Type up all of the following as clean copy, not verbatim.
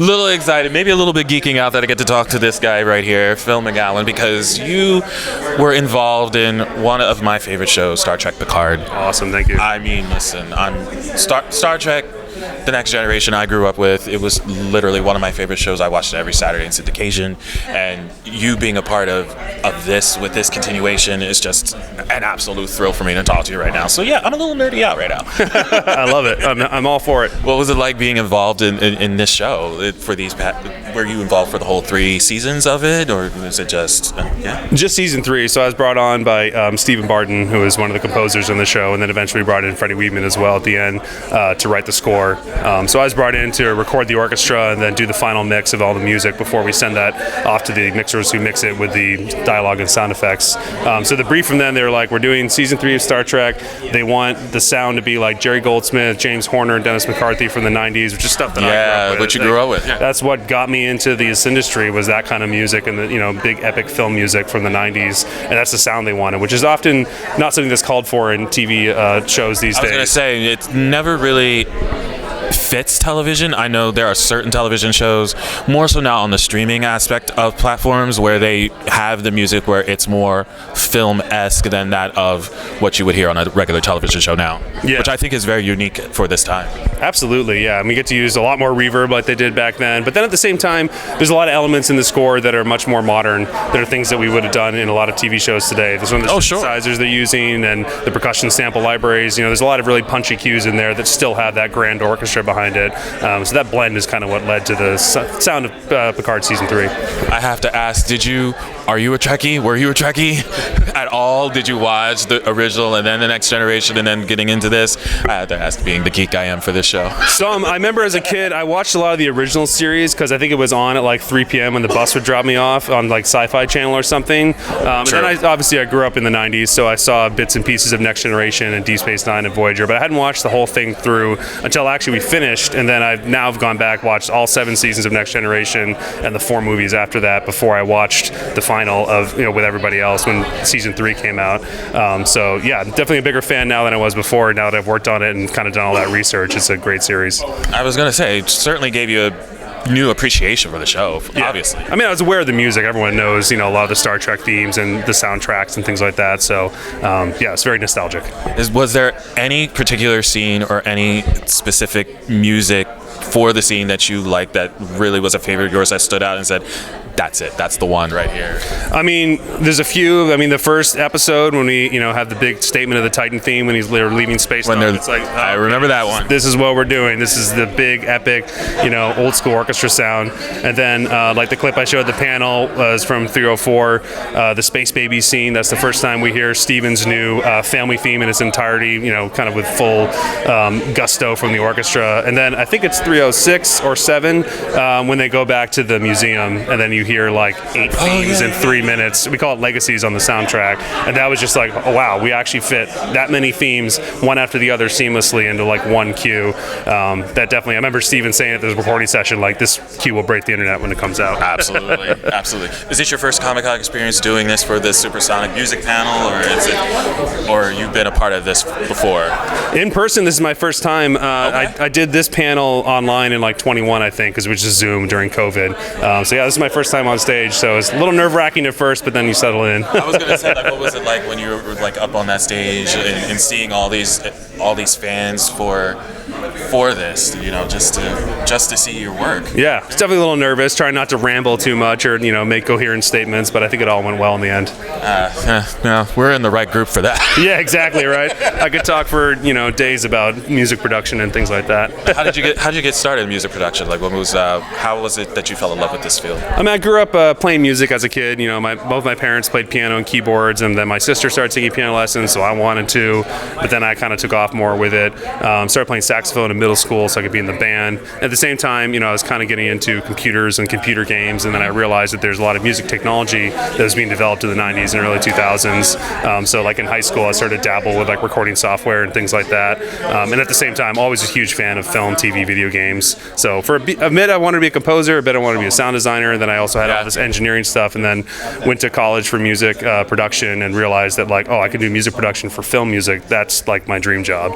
Little excited, maybe a little bit geeking out that I get to talk to this guy right here, Phil McGowan, because you were involved in one of my favorite shows, Star Trek Picard. Awesome, thank you. I mean, listen, Star Trek, The Next Generation I grew up with. It was literally one of my favorite shows. I watched it every Saturday in syndication, and you being a part of this with this continuation is just an absolute thrill for me to talk to you right now. So yeah, I'm a little nerdy out right now. I love it. I'm all for it. What was it like being involved in this show? For these, were you involved for the whole 3 seasons of it, or was it just Just season 3. So I was brought on by Stephen Barton, who is one of the composers on the show, and then eventually brought in Freddie Weidman as well at the end to write the score. So I was brought in to record the orchestra and then do the final mix of all the music before we send that off to the mixers who mix it with the dialogue and sound effects. So the brief from them, they were like, we're doing season 3 of Star Trek. They want the sound to be like Jerry Goldsmith, James Horner, and Dennis McCarthy from the 90s, which is stuff that I grew up with. What you grew up with. Yeah. That's what got me into this industry, was that kind of music and the big epic film music from the 90s, and that's the sound they wanted, which is often not something that's called for in TV shows these days. I was going to say, it's never really fits television. I know there are certain television shows, more so now on the streaming aspect of platforms, where they have the music where it's more film-esque than that of what you would hear on a regular television show now, which I think is very unique for this time. Absolutely, yeah. And we get to use a lot more reverb like they did back then, but then at the same time, there's a lot of elements in the score that are much more modern. There are things that we would have done in a lot of TV shows today. There's one of the synthesizers they're using and the percussion sample libraries. There's a lot of really punchy cues in there that still have that grand orchestra behind it. So that blend is kind of what led to the sound of Picard season 3. I have to ask, are you a Trekkie? Were you a Trekkie at all? Did you watch the original and then The Next Generation and then getting into this? I have to ask, being the geek I am for this show. I remember as a kid, I watched a lot of the original series because I think it was on at like 3 p.m. when the bus would drop me off on like Sci-Fi Channel or something. And then I grew up in the 90s, so I saw bits and pieces of Next Generation and Deep Space Nine and Voyager, but I hadn't watched the whole thing through until actually we finished, and then I've now gone back, watched all 7 seasons of Next Generation and the 4 movies after that before I watched the final of with everybody else when season 3 came out. So yeah, definitely a bigger fan now than I was before. Now that I've worked on it and kind of done all that research, it's a great series. I was gonna say, it certainly gave you a new appreciation for the show, obviously. I mean, I was aware of the music. Everyone knows, a lot of the Star Trek themes and the soundtracks and things like that. So, it's very nostalgic. Was there any particular scene or any specific music for the scene that you liked that really was a favorite of yours that stood out and said, that's it, that's the one right here? I mean, there's a few. I mean, the first episode when we, have the big statement of the Titan theme when they're leaving space. It's like, I remember that one. This is what we're doing. This is the big, epic, old school orchestra sound. And then, like the clip I showed, the panel was from 304, the Space Baby scene. That's the first time we hear Steven's new family theme in its entirety, kind of with full gusto from the orchestra. And then I think it's 306 or 7 when they go back to the museum, and then you hear like 8 themes in 3 minutes. We call it Legacies on the soundtrack, and that was just like, oh wow, we actually fit that many themes one after the other seamlessly into like one cue. That definitely, I remember Steven saying at the recording session, like, this cue will break the internet when it comes out. Absolutely. Is this your first Comic-Con experience doing this for this Supersonic Music panel, or you've been a part of this before? In person, this is my first time. I did this panel online in like 21, I think, because it was just Zoom during COVID. So yeah, this is my first time on stage, so it's a little nerve-wracking at first, but then you settle in. I was gonna say, like, what was it like when you were like up on that stage and seeing all these fans for this, just to see your work? Yeah, it's definitely a little nervous, trying not to ramble too much or make coherent statements, but I think it all went well in the end. No, we're in the right group for that. Yeah, exactly right. I could talk for days about music production and things like that. How did you get started in music production? Like, how was it that you fell in love with this field? I mean, I grew up playing music as a kid. Both my parents played piano and keyboards, and then my sister started taking piano lessons, so I wanted to, but then I kind of took off more with it. Started playing saxophone in middle school so I could be in the band. At the same time, I was kind of getting into computers and computer games, and then I realized that there's a lot of music technology that was being developed in the 90s and early 2000s. So like in high school, I started to dabble with like recording software and things like that. And at the same time, always a huge fan of film, TV, video games. So for a bit, I wanted to be a composer, a bit I wanted to be a sound designer, and then I also had all this engineering stuff, and then went to college for music production and realized that, like, I could do music production for film music. That's like my dream job.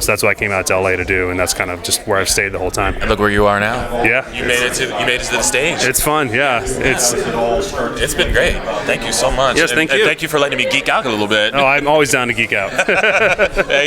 So that's why I came out to LA to to do, and that's kind of just where I've stayed the whole time. And look where you are now. Yeah, You made it to the stage. It's fun. Yeah, It's been great. Thank you so much. Yes, thank and you. thank you for letting me geek out a little bit. I'm always down to geek out. Hey,